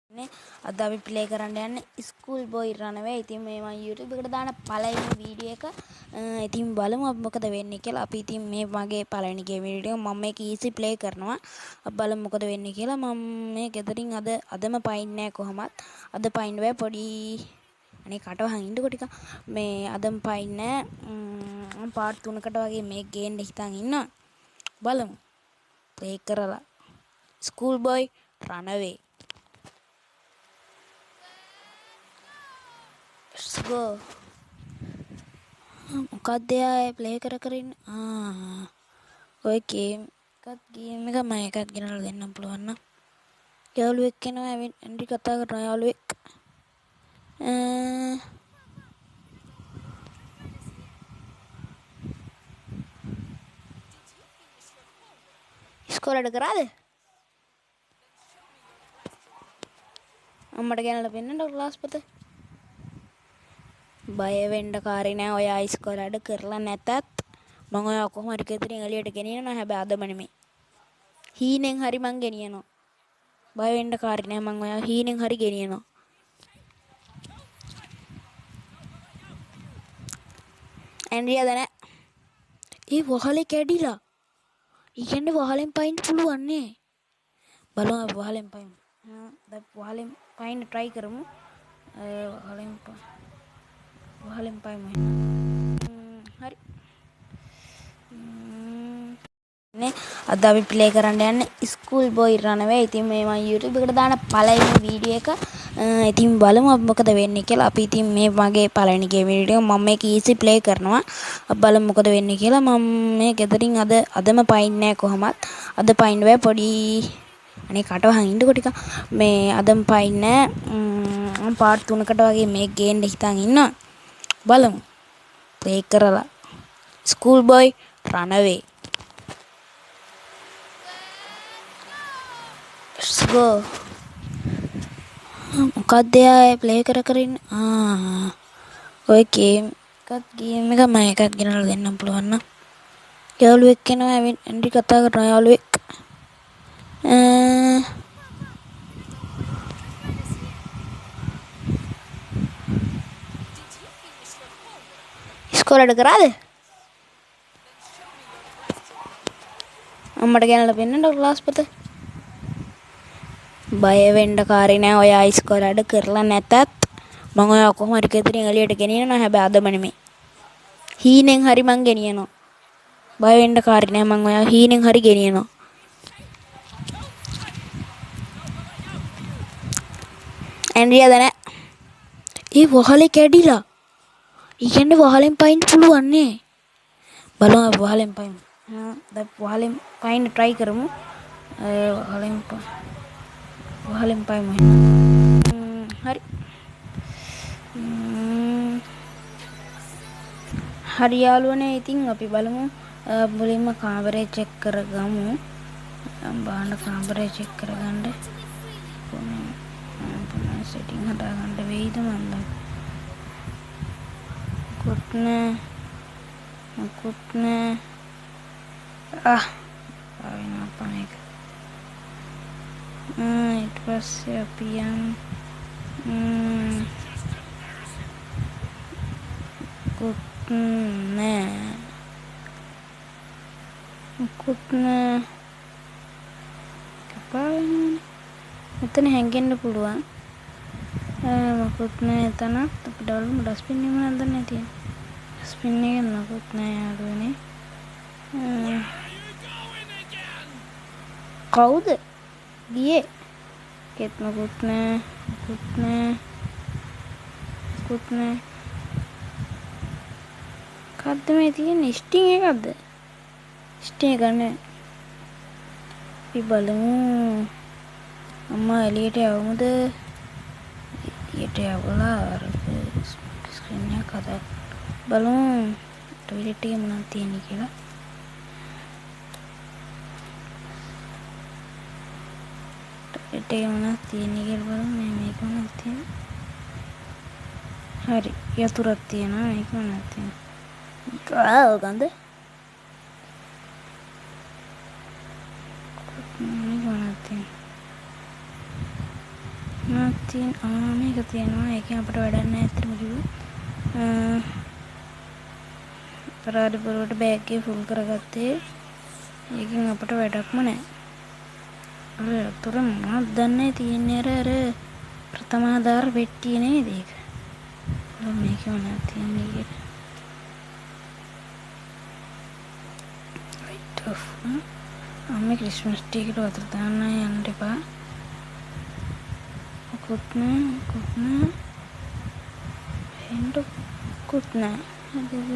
අද අපි ප්ලේ කරන්න යන්නේ ස්කූල් බොයි රනවේ. ඉතින් මේ මම YouTube එකට දාන පළවෙනි වීඩියෝ එක. ඉතින් බලමු අපි මොකද වෙන්නේ කියලා. අපි ඉතින් මේ මගේ පළවෙනි ගේම් වීඩියෝ එක මම මේක ඊසි ප්ලේ කරනවා. අපි බලමු මොකද වෙන්නේ කියලා. මම මේ ගෙදරින් අදම පයින්නේ නැහැ කොහොමත්. අද පයින්න බෑ පොඩි අනේ කටවහන් ඉන්නකො ටික. මේ අදම පයින්නේ නැහැ. පාර්ට් 3කට වගේ මේ ගේන්න හිතන් ඉන්නවා. බලමු. ප්ලේ කරලා ස්කූල් බොයි රනවේ. Let's go. මොකක්ද එයා ප්ලේ කර ඉන්න ඔය ගේම් එක මම එකක් ගෙනල්ලා දෙන්නම් පුළුවන් නම් යාළුවෙක් එනවා ඇන්ඩි කතා කරනවා යාළුවෙක් ඉස්කෝලේට කරාද අම්මට ගෙනල්ලා පෙන්නන්න ක්ලාස් පොත බය වෙන්න කාරේ නෑ ඔයා ඉස්කෝලේට කරලා නැතත් මම ඔයා කොහොම හරි ගෙදරින් එළියට ගෙනියනවා හැබැයි අදම නෙමෙයි හීනෙන් හරි මං ගෙනියනවා බය වෙන්න කාරේ නෑ මං ඔයා හීනෙන් හරි ගෙනියනවා ඇන්ඩ්‍රියා දන ඒ වහලේ කැඩිලා ඉන්නේ වහලෙන් පයින්න පුළුවන් නේ බලමු අපි වහලෙන් පයින්න දැන් වහලෙන් පයින්න try කරමු වහලෙන් පයින්න හරි නේ අද අපි ප්ලේ කරන්න යන්නේ ස්කූල් බොයි රනවේ. ඉතින් මේ මම YouTube එකට දාන පළවෙනි වීඩියෝ එක. ඉතින් බලමු අපි මොකද වෙන්නේ කියලා. අපි ඉතින් මේ මගේ පළවෙනි ගේම් වීඩියෝ මම මේක ඊසි ප්ලේ කරනවා. අපි බලමු මොකද වෙන්නේ කියලා. මම මේ ගෙදරින් අදම පයින්නේ නැහැ කොහොමත්. අද පයින්න බෑ පොඩි අනේ කටවහන් ඉන්නකො ටික. මේ අදම පයින්නේ නැහැ. පාර්ට් 3කට වගේ මේ ගේන්න හිතන් ඉන්නවා. බලමු. ප්ලේ කරලා ස්කූල් බොයි රනවේ. Let's go. මොකක්ද එයා ප්ලේ කර ඉන්න ඔය ගේම් එක මම එකක් ගෙනල්ලා දෙන්නම් පුළුවන් නම් යාළුවෙක් එනවා ඇන්ඩි කතා කරනවා යාළුවෙක් ඉස්කෝලේට කරාද අම්මට ගෙනල්ලා පෙන්නන්න ක්ලාස් පොත බය වෙන්න කාරේ නෑ ඔයා ඉස්කෝලේට කරලා නැතත් මම ඔයා කොහොම හරි ගෙදරින් එළියට ගෙනියනවා හැබැයි අදම නෙමෙයි හීනෙන් හරි මං ගෙනියනවා බය වෙන්න කාරේ නෑ මං ඔයා හීනෙන් හරි ගෙනියනවා ඇන්ඩ්‍රියා දන ඒ වහලේ කැඩිලා ඉන්නේ වහලෙන් පයින්න පුළුවන් නේ බලමු අපි වහලෙන් පයින්න දැන් වහලෙන් පයින්න try කරමු වහලෙන් පයින්න හරි හරි යාළුවනේ ඉතින් අපි බලමු මුලින්ම කාමරේ චෙක් කරගමු බාන්න කාමරේ චෙක් කරගන්න පුන සෙටින් හදාගන්න වෙයිද මන්ද මොකුත් නෑ ආවෙන අපන එක ඊට පස්සේ අපි මොකුත් නෑ කපාවෙන මෙතන හැංගෙන්න පුළුවන් මොකුත් නෑ එතනත් අපි බලමු ඩස්බින් එක නේද නැතිය ඩස්බින් එක මොකුත් නෑ යාළුවනේ කවුද ගියේ කෙත් මොකුත් නෑ කද්ද මේ තියෙන්නේ ස්ටිං එකක්ද ස්ටිං එක නේ අපි බලමු අම්මා එළියට යවමුද එළියට යවලා අර ස්ක්‍රීන් එක හදා බලමු ටොයිලට් එකේ මොනවද තියෙන්නේ කියලා ටොයිලට් එකේ මොනවද තියෙන්නේ කියලා බලමු මේක මොනවද තියෙන්නේ හරි යතුරක් තියෙනවා මේක මොනවද තියෙන්නේ ගඳ නැතින් මේක තියෙනවා. ඒකෙන් අපිට වැඩක් නැහැ ඇත්තටම කිව්වොත්. පරාදපුරට බෑග් එක ෆුල් කරගත්තේ. ඒකෙන් අපිට වැඩක්ම නැහැ. අර අතර මොනවද දන්නේ තියෙන්නේ අර ප්‍රථම ආධාර පෙට්ටිය නේද ඒක. මේක මොනවද තියෙන්නේ කියලා. Right off. අම්මේ ක්‍රිස්මස් ට්‍රී එකට වතුර දාන්න යන්න එපා. මොකුත් නෑ. හෙන්ඩුකුත් නෑ. හරිද?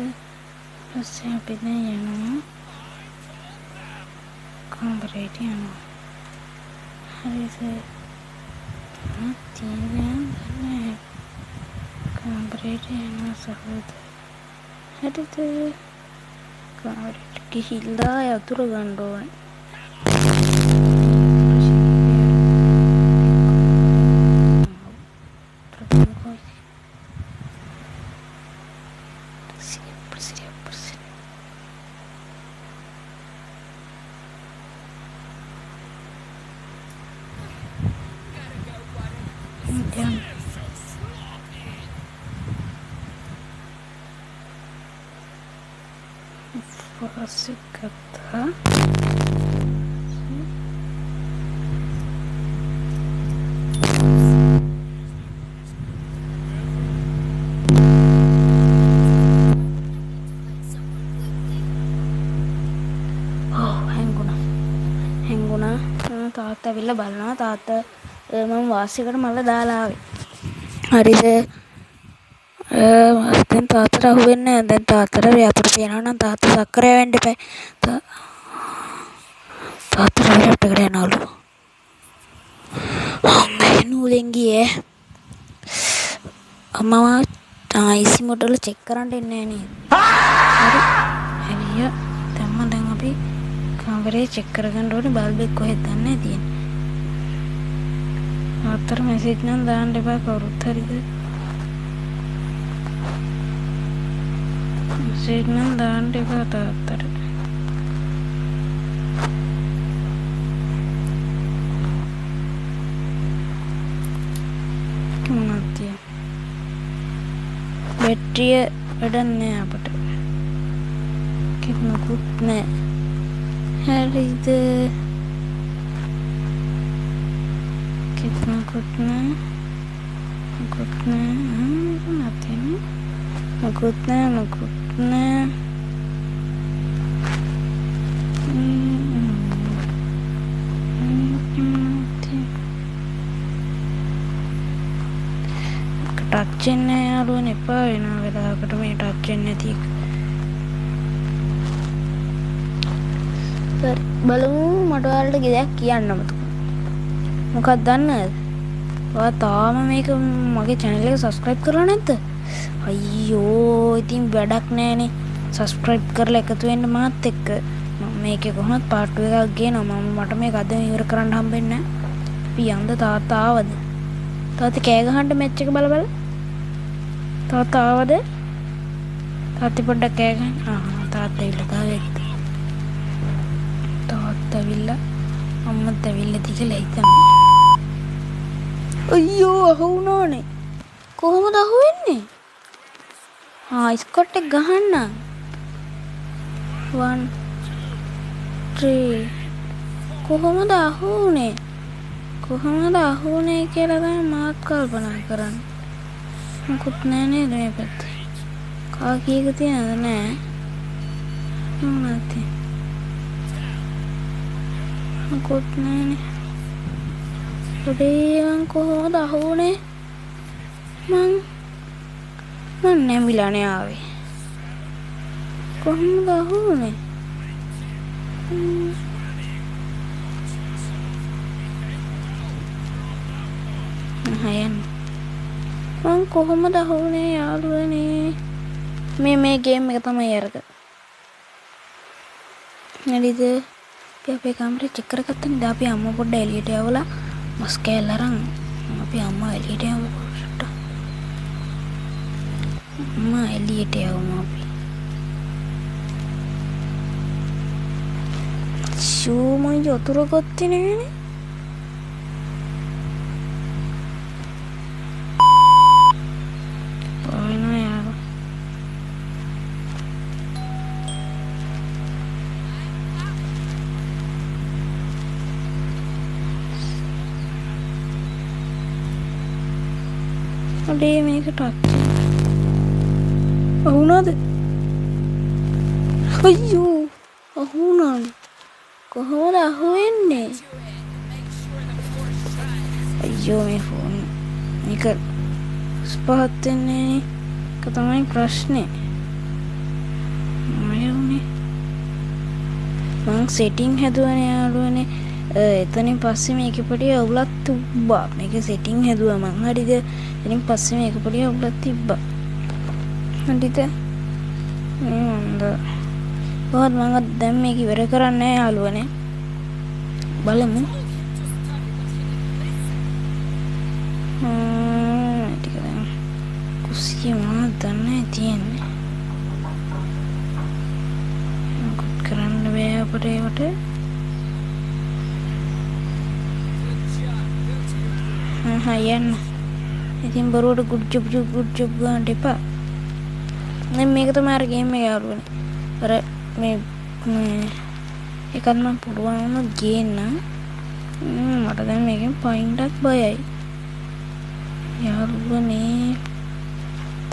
පස්සේ අපි දැන් යනවා. කාමරේට යනවා. හරිද? තියෙන්නේ කාමරේට යනවා සහෝදර. හරිද? කාමරේට ගිහිල්ලා යතුර ගන්න ඕනේ. Pasti kata හැංගුණා. තාත්තා ඇවිල්ලා බලනවා. තාත්තා මම වාසියකට මල්ල දාලා ආවේ. හරිද? දැන් තාත්තට අහුවෙන්නේ නැහැ. දැන් තාත්තට ව්‍යාපෘති පේනවා නම් තාත්තා සක්කරය වෙන්න එපා. තාත්තට වැඩකට යනවලු. අම්මා නූලෙන් ගියේ. අම්මා IC මොඩල් චෙක් කරන්න එන්නේ නැහැ නේද? හරි. හරිය. දැන් අපි කාමරේ චෙක් කරගන්න ඕනේ. බල්බ් එක කොහෙද දන්නේ තියෙන්නේ. තාත්තට මෙසේජ් නම් දාන්න එපා කවුරුත්. හරිද? මෙසේජ් නම් දාන්න එපා තාත්තට. මොනවද බැටරිය වැඩක් නෑ අපට. කිව්වකුත් නෑ. හරිද? කිව්වකුත් නෑ. මොකුත් නෑ. නැතිනම් මොකුත් නෑ. ටච් වෙන්නේ යාළුවනේ. එපා වෙනවා වෙලාවකට මේ ටච් වෙන්නේ නැති එක. බලමු මට ඔයාලට දෙයක් කියන්න මතක. මොකක්ද දන්නවද? ඔයා තාම මේක මගේ channel එක subscribe කරලා නැද්ද? අයියෝ ඉතින් වැඩක් නෑනේ. subscribe කරලා එකතු වෙන්න මාත් එක්ක. මම මේකේ කොහොමද part 2 එකක් ගේනවා. මට මේක අද ඉවර කරන්න හම්බෙන්නේ නෑ. අපි යන්ද තාත්තා ආවද? තාත්තා කෑ ගහන්න මැච් එක බල බල. තාත්තා ආවද? තාත්තා පොඩ්ඩක් කෑ ගහන්න. තාත්තා ඉල්ල තාවෙත්. තාත්තා ඇවිල්ලා අම්මත් ඇවිල්ලා තියලා හිටන්. අයියෝ අහුණානේ. කොහොමද අහුවෙන්නේ? ස්කොට් එක ගහන්න. 1 3 කොහොමද අහුනේ? කියලා තමයි මාත් කල්පනා කරන්නේ. මොකුත් නෑ නේද මේ පැත්තේ? කා කීයක තියනද නෑ? මොනවද? මොකුත් නෑනේ. මං කොහොමද අහුනේ? මං නැමිලානේ ආවේ. කොහොමද අහුනේ? මං කොහොමද අහුනේ යාළුවනේ? මේ ගේම් එක තමයි අරක. නේද? අපි කාමරේ චෙක් කරගත්තා නේද? අපි අම්මා පොඩ්ඩ එළියට යවලා මස් කෑල්ල අරන් අපි අම්මා එළියට යමු. අම්මා එළියට යවමු අපි. ෂූ මං යතුරු ගත්තේ නෑනේ. අඩේ මේක ටච් වුණාද? අයියෝ අහුණානේ. කොහොමද අහුවෙන්නේ? අයියෝ මේ ෆෝන් මේක ස්පහත් වෙන්නේ. ඒක තමයි ප්‍රශ්නේ. මං සෙටිං හැදුවනේ යාළුවනේ. එතනින් පස්සේ මේකේ පොඩි අවුලක් තිබ්බා. මේක සෙටිං හැදුවා මං. හරිද? එතනින් පස්සේ මේක පොඩි අවුලක් තිබ්බා. හරිද? මේ මන්ද. කොහොමද මං දැන් මේක ඉවර කරන්නේ යාළුවනේ. බලමු. ටික දැන් කුස්සිය මොනවද දන්නේ තියෙන්නේ. මොකක් කරන්න බෑ අපිට ඒකට. යන්න. ඉතින් බරුවට ගුඩ් ජොබ් ගන්න එපා. දැන් මේක තමයි අර ගේම් එක යාළුවනේ. අර මේ එකක් මම පුළුවන් වුණොත් ගේන්න. මට දැන් මේකෙන් පයින්ටත් බයයි. යාළුවනේ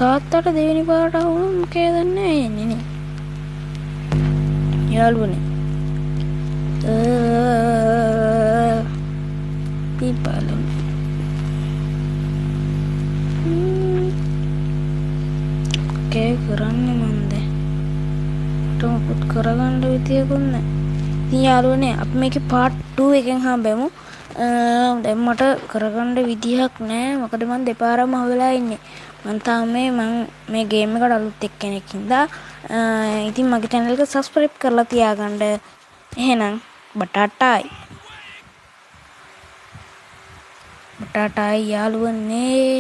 තාත්තට දෙවෙනි පාරට වුණොත් මොකේද දන්නේ එන්නේ නේ. යාළුවනේ. පිපලම්. කරන්නේ මන්ද මොකුත් කරගන්න විදියකුත් නැහැ. ඉතින් යාළුවනේ අපි මේකේ පාර්ට් 2 එකෙන් හම්බෙමු. දැන් මට කරගන්න විදියක් නැහැ. මොකද මම දෙපාරම අහුවෙලා ඉන්නේ. මම තාම මේ ගේම් එකට අලුත් එක්කෙනෙක් හින්දා. ඉතින් මගේ channel එක subscribe කරලා තියාගන්න. එහෙනම් බටාටායි යාළුවනේ.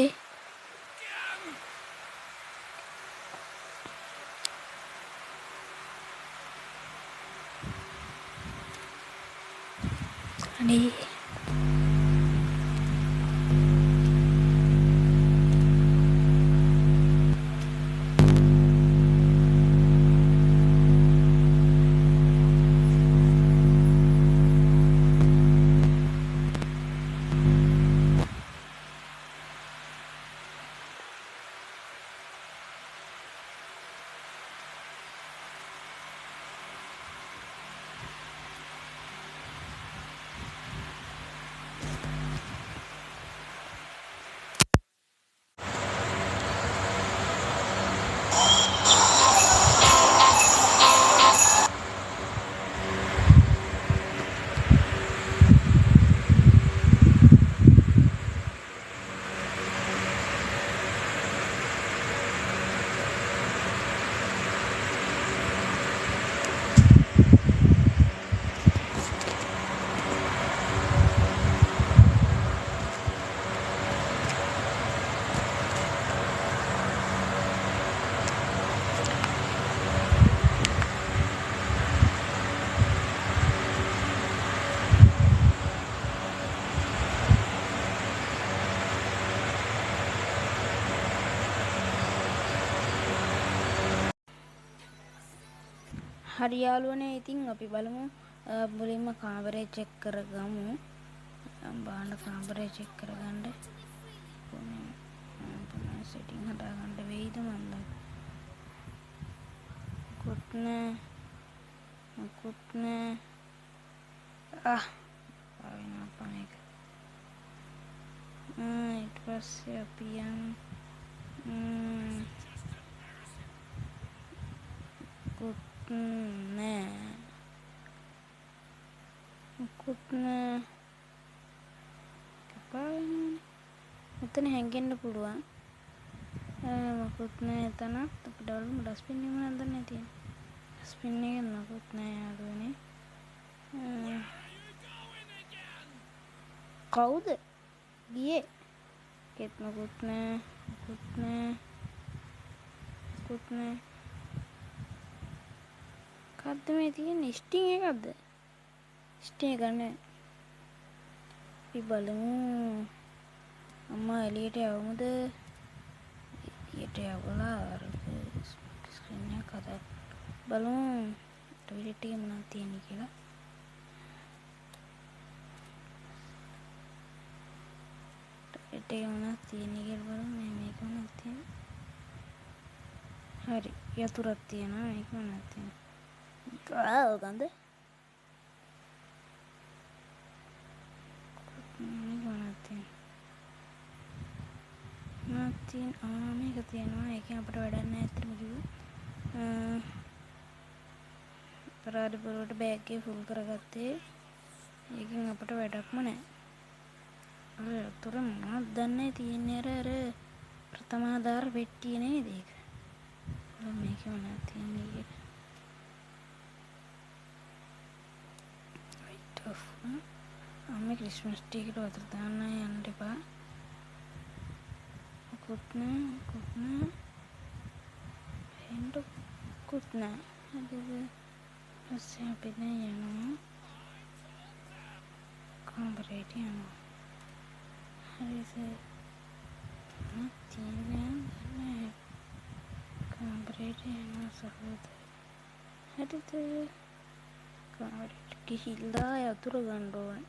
අනේ හරි යාළුවනේ. ඉතින් අපි බලමු. මුලින්ම කාමරේ චෙක් කරගමු. බාන්න කාමරේ චෙක් කරගන්න. කොහොමද සෙටින් හදාගන්න වෙයිද මන්ද? මොකුත් නෑ. ආවෙන අපන එක. ඊට පස්සේ අපි යන් මොකුත් නෑ. කපාවෙන්නේ. මෙතන හැංගෙන්න පුළුවන්. මොකුත් නෑ එතන. අපි ඩවුන්ලෝඩ් ඩස්බින් එක මොනවද දන්නේ තියෙන්නේ. ඩස්බින් එකේ මොකුත් නෑ යාළුවනේ. කවුද ගියේ? කෙත් මොකුත් නෑ. කද්ද මේ තියෙන්නේ? ස්ටිං එකක්ද? ස්ටිං එක නෑ. අපි බලමු. අම්මා එළියට යවමුද? එළියට යවලා අර ස්ක්‍රීන් එක හදා බලමු. ටොයිලට් එකේ මොනවද තියෙන්නේ කියලා. බෙට් එක මොනවද තියෙන්නේ කියලා බලමු. මේක මොනවද තියෙන්නේ? හරි. යතුරක් තියෙනවා. මේක මොනවද තියෙන්නේ? ගඳ. මේක මොනවද තියෙන්නේ? මේක තියෙනවා. ඒකෙන් අපිට වැඩක් නැහැ ඇත්තටම කිව්වොත්. පරාදපුරට බෑග් එක ෆුල් කරගත්තේ. ඒකෙන් අපිට වැඩක්ම නැහැ. අර යතුර මොනවද දන්නේ තියෙන්නේ අර ප්‍රථමාධාර පෙට්ටිය නේද ඒක? මේක මොනවද තියෙන්නේ කියලා. Right off. අම්මේ ක්‍රිස්මස් ට්‍රී එකට වතුර දාන්න යන්න එපා. මොකුත් නෑ. හෙන්ඩුකුත් නෑ. හරිද? පස්සේ අපි දැන් යනවා. කාමරේට යනවා. හරිද? තියෙන්නේ නැහැ. කාමරේට යනවා සහෝදර. හරිද? කාමරේට ගිහිල්ලා යතුරු ගන්න ඕනේ.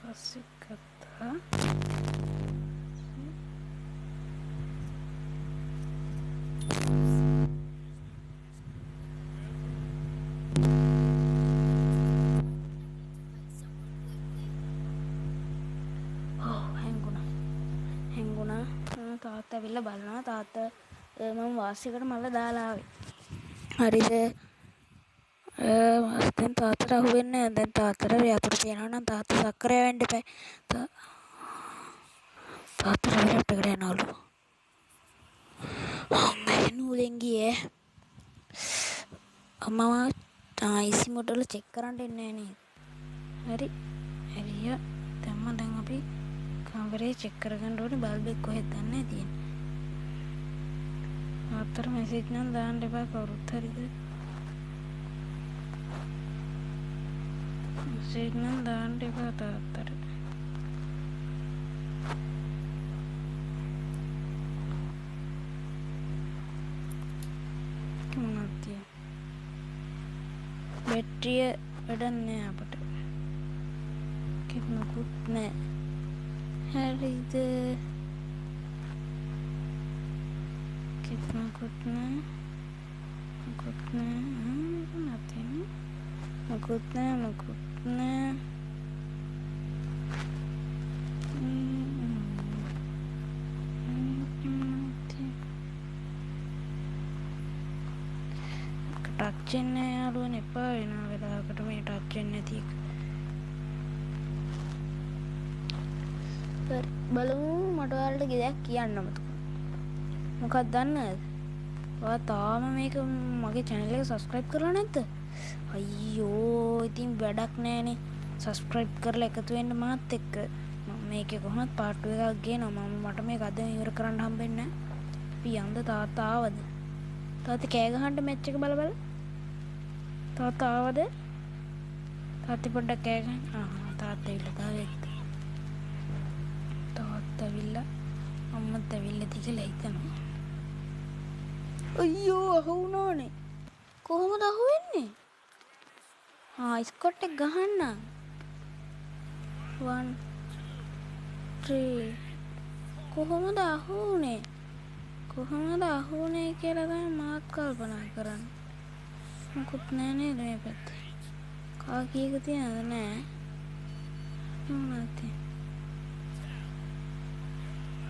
Fase kata හැංගුණා. තාත්තා ඇවිල්ලා බලනවා. තාත්තා මම වාසියකට මල්ල දාලා ආවේ. හරිද? දැන් තාත්තට අහුවෙන්නේ නැහැ. දැන් තාත්තට යතුරු තියනවා නම් තාත්තා සක්කරය වෙන්න එපා. තාත්තට වැඩකට යනවලු. අම්මේ නූලෙන් ගියේ. අම්මා IC මොඩල් චෙක් කරන්න එන්නේ නැහැ නේද? හරි. හරිය. දැන් අපි කාමරේ චෙක් කරගන්න ඕනේ. බල්බ් එක කොහෙද දන්නේ තියෙන්නේ. තාත්තට මෙසේජ් නම් දාන්න එපා කවුරුත්. හරිද? මෙසේජ් නම් දාන්න එපා තාත්තට. මොනවද තියෙන්නේ? බැටරිය වැඩක් නෑ අපට. කිව්වකුත් නෑ. හරිද? කිව්වකුත් නෑ. මොකුත් නෑ. ටච් වෙන්නේ යාළුවනේ එපා වෙන වෙලාවකට මේ ටච් වෙන්නේ නැති එක. බලමු මට ඔයාලට දෙයක් කියන්න මතකුණා. මොකක්ද දන්නවද? ඔයා තාම මේක මගේ channel එක subscribe කරලා නැද්ද? අයියෝ ඉතින් වැඩක් නැහනේ. subscribe කරලා එකතු වෙන්න මාත් එක්ක. මම මේකේ කොහොමද part 2 එකක් ගේනවා. මට මේක අද ඉවර කරන්න හම්බෙන්නේ නැහැ. අපි යන්ද තාත්තා ආවද? තාත්තා කෑ ගහන්න මැච් එක බල බල. තාත්තා ආවද? තාත්තා පොඩ්ඩක් කෑ ගහන්න. තාත්තා ඇවිල්ලා තාවෙත්. තාත්තා ඇවිල්ලා අම්මත් ඇවිල්ලා තියලා හිතනවා. අයියෝ අහුණානේ. කොහොමද අහුවෙන්නේ? ස්කොට් එක ගහන්න. 1 3 කොහොමද අහුනේ? කියලා තමයි මාත් කල්පනා කරන්නේ. මොකුත් නෑ නේද මේ පැත්තේ? කාකියක තියනද නෑ? මොනවද?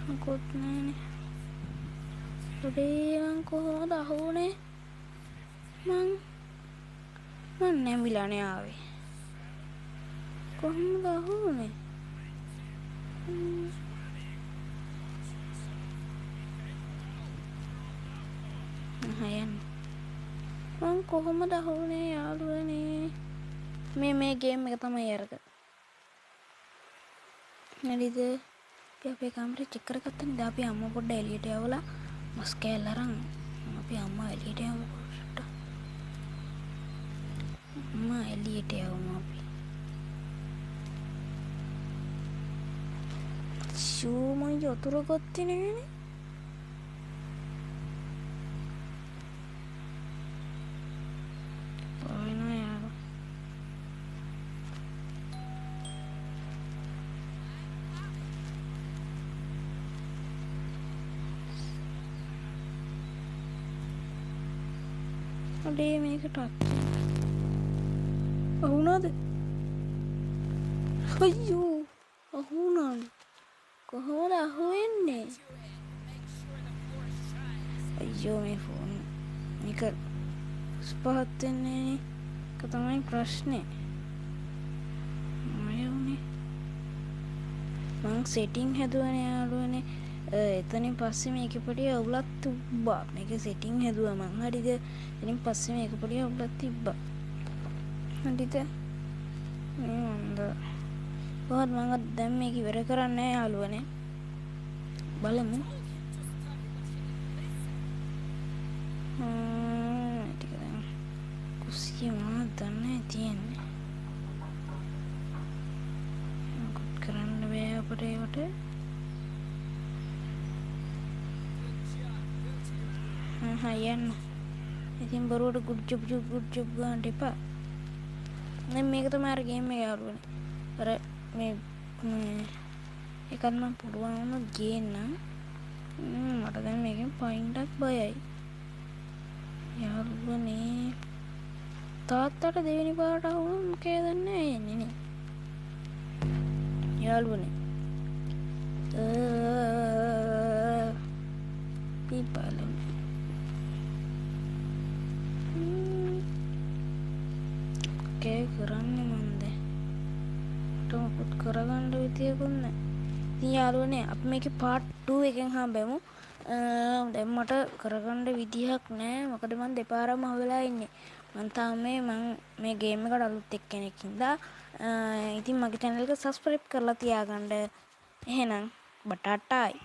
මොකුත් නෑනේ. මං කොහොමද අහුනේ? මං නැමිලානේ ආවේ. කොහොමද අහුනේ? මං කොහොමද අහුනේ යාළුවනේ? මේ ගේම් එක තමයි අරක. හරිද? අපි අපේ කාමරේ චෙක් කරගත්තනේ. දැන් අපි අම්මා පොඩ්ඩ එළියට යවලා මස් කෑල්ල අරන් අපි අම්මා එළියට යමු පොඩ්ඩක්. අම්මා එළියට යමු අපි. ෂූ මං යතුරු ගත්තේ නෑනේ. පොයිනා යාළුවා. අඩේ මේකට අහුණාද? අයියෝ අහුණානේ. කොහොමද අහුවෙන්නේ? අයියෝ මේ ෆෝන් මේක ස්පහත් වෙන්නේ නේ. ඒක තමයි ප්‍රශ්නේ. මයුනේ මං සෙටිං හැදුවනේ යාළුවනේ. එතනින් පස්සේ මේක පොඩි අවුලක් තිබ්බා. මේක සෙටිං හැදුවා මං. හරිද? එතනින් පස්සේ මේක පොඩි අවුලක් තිබ්බා. හරිද? මේ මන්ද කොහොමද මං දැන් මේක ඉවර කරන්නේ යාළුවනේ. බලමු. ටික දැන් කුස්සිය මොනවද දන්නේ තියෙන්නේ. මොකක් කරන්න බෑ අපිට ඒකට. යන්න. ඉතින් බරුවට ගුඩ් ජොබ් ගන්න එපා. දැන් මේක තමයි අර ගේම් එක යාළුවනේ. අර මේ එකක් මම පුළුවන් වුණොත් ගේන්නම්. මට දැන් මේකෙන් පයින්ටක් බයයි. යාළුවනේ තාත්තට දෙවෙනි පාරට වුණොත් මොකද දන්නේ එන්නේ නේ. යාළුවනේ. පිපලුනේ. කරන්නේ මන්ද මට මොකුත් කරගන්න විදියකුත් නැහැ. ඉතින් යාළුවනේ අපි මේකේ part 2 එකෙන් හම්බෙමු. දැන් මට කරගන්න විදියක් නැහැ. මොකද මම දෙපාරම අහුවෙලා ඉන්නේ. මං තාම මේ ගේම් එකට අලුත් එක්කෙනෙක් ඉඳලා ඉතින් මගේ channel එක subscribe කරලා තියාගන්න. එහෙනම් බටාටායි.